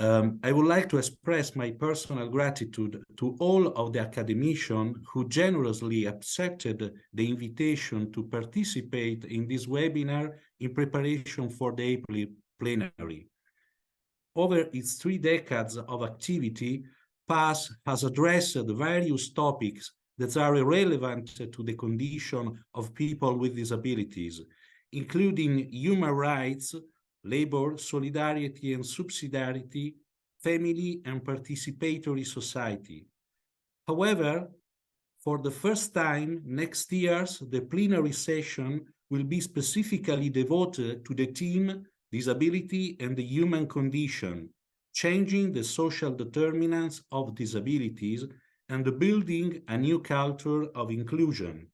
I would like to express my personal gratitude to all of the academicians who generously accepted the invitation to participate in this webinar in preparation for the April plenary. Over its 3 decades of activity, PAS has addressed various topics that are relevant to the condition of people with disabilities, including human rights, labor, solidarity and subsidiarity, family and participatory society. However, for the first time next year, the plenary session will be specifically devoted to the theme disability and the human condition, changing the social determinants of disabilities and building a new culture of inclusion.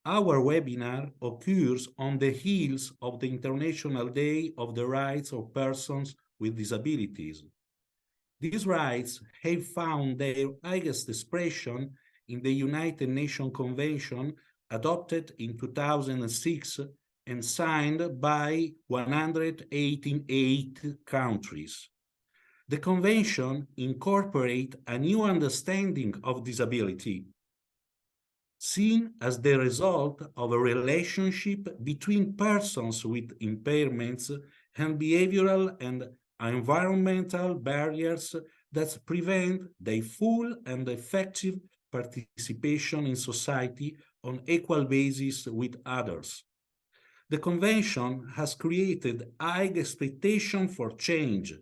Our webinar occurs on the heels of the International Day of the Rights of Persons with Disabilities. These rights have found their highest expression in the United Nations Convention adopted in 2006 and signed by 188 countries. The Convention incorporates a new understanding of disability, seen as the result of a relationship between persons with impairments and behavioral and environmental barriers that prevent their full and effective participation in society on equal basis with others. The Convention has created high expectation for change,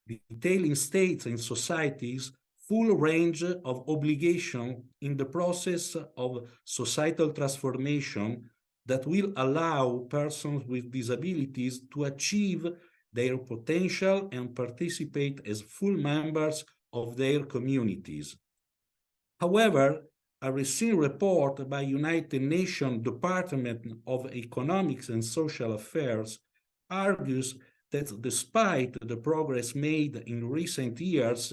detailing states and societies full range of obligation in the process of societal transformation that will allow persons with disabilities to achieve their potential and participate as full members of their communities. However, a recent report by United Nations Department of Economics and Social Affairs argues that despite the progress made in recent years,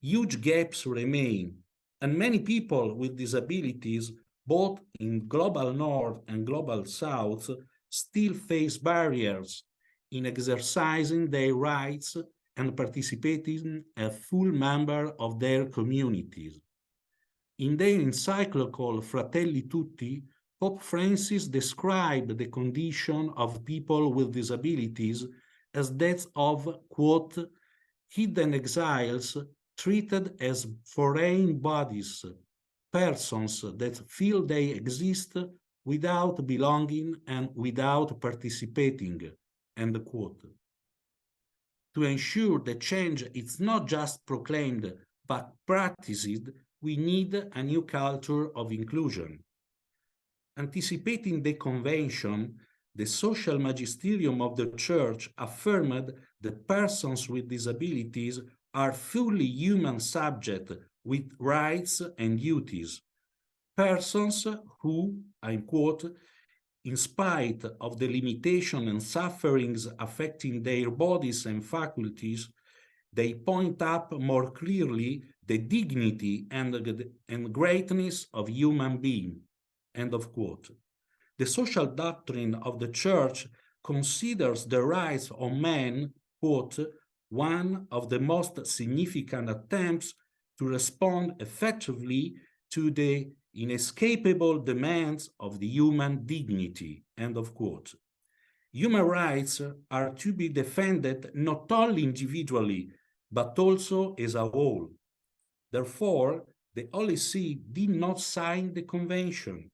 huge gaps remain, and many people with disabilities, both in global north and global south, still face barriers in exercising their rights and participating as full member of their communities. In their encyclical Fratelli Tutti, Pope Francis described the condition of people with disabilities as that of, quote, hidden exiles treated as foreign bodies, persons that feel they exist without belonging and without participating, end quote. To ensure the change is not just proclaimed but practiced, we need a new culture of inclusion. Anticipating the Convention, the social magisterium of the Church affirmed that persons with disabilities are fully human subjects with rights and duties. Persons who, I quote, in spite of the limitation and sufferings affecting their bodies and faculties, they point up more clearly the dignity and greatness of human being, end of quote. The social doctrine of the Church considers the rights of man, quote, one of the most significant attempts to respond effectively to the inescapable demands of the human dignity, end of quote. Human rights are to be defended not only individually, but also as a whole. Therefore, the Holy See did not sign the Convention,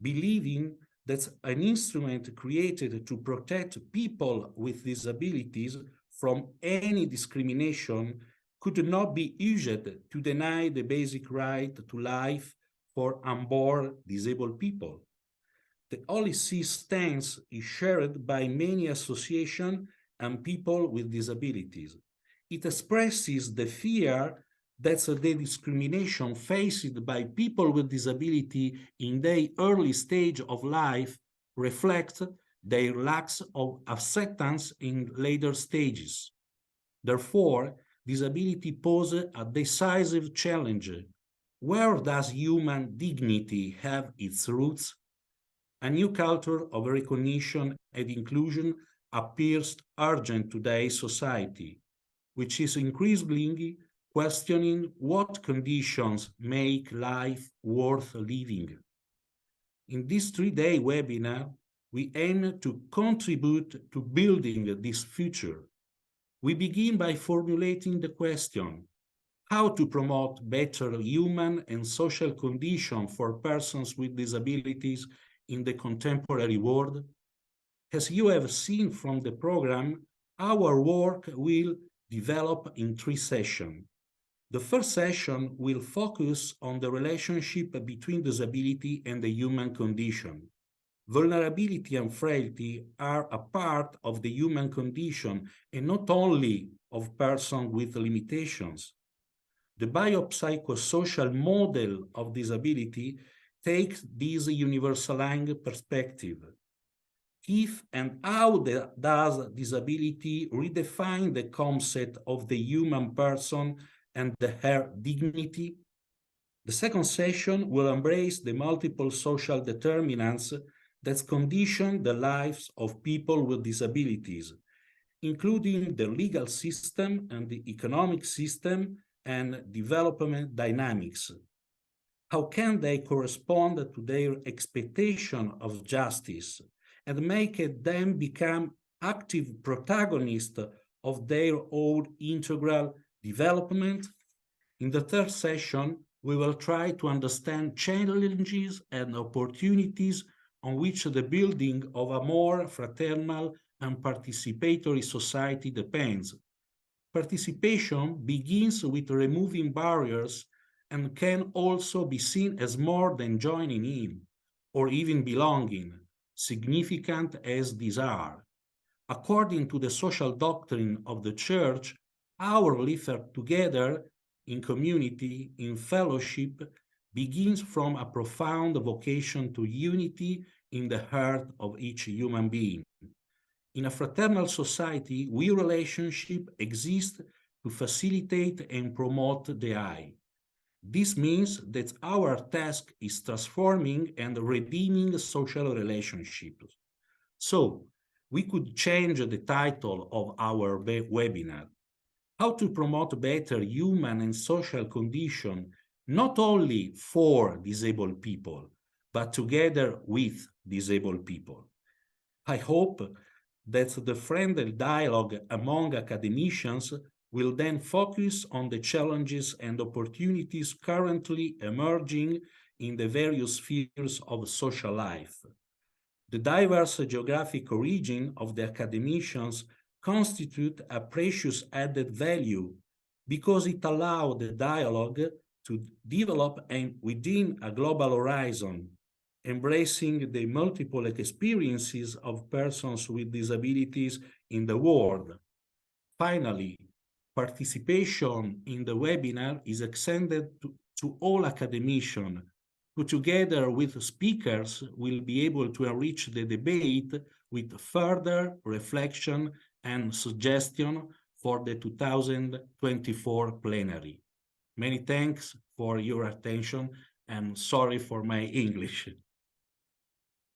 believing that an instrument created to protect people with disabilities from any discrimination could not be used to deny the basic right to life for unborn disabled people. The Holy See stance is shared by many associations and people with disabilities. It expresses the fear that the discrimination faced by people with disability in their early stage of life reflects their lack of acceptance in later stages. Therefore, disability poses a decisive challenge. Where does human dignity have its roots? A new culture of recognition and inclusion appears urgent to today's society. which is increasingly questioning what conditions make life worth living. In this 3-day webinar, we aim to contribute to building this future. We begin by formulating the question, how to promote better human and social conditions for persons with disabilities in the contemporary world? As you have seen from the program, our work will develop in 3 sessions. The first session will focus on the relationship between disability and the human condition. Vulnerability and frailty are a part of the human condition and not only of persons with limitations. The biopsychosocial model of disability takes this universalizing perspective. If and how does disability redefine the concept of the human person and her dignity? The second session will embrace the multiple social determinants that condition the lives of people with disabilities, including the legal system and the economic system and development dynamics. How can they correspond to their expectation of justice and make them become active protagonists of their own integral development? In the third session, we will try to understand challenges and opportunities on which the building of a more fraternal and participatory society depends. Participation begins with removing barriers and can also be seen as more than joining in or even belonging, significant as these are. According to the social doctrine of the Church, our life together in community, in fellowship, begins from a profound vocation to unity in the heart of each human being. In a fraternal society, we relationship exist to facilitate and promote the I. This means that our task is transforming and redeeming social relationships. So, we could change the title of our webinar, How to Promote Better Human and Social Condition, not only for disabled people, but together with disabled people. I hope that the friendly dialogue among academicians will then focus on the challenges and opportunities currently emerging in the various spheres of social life. The diverse geographic origin of the academicians constitute a precious added value because it allows the dialogue to develop within a global horizon, embracing the multiple experiences of persons with disabilities in the world. Finally, participation in the webinar is extended to all academicians, who together with speakers will be able to enrich the debate with further reflection and suggestion for the 2024 plenary. Many thanks for your attention and sorry for my English.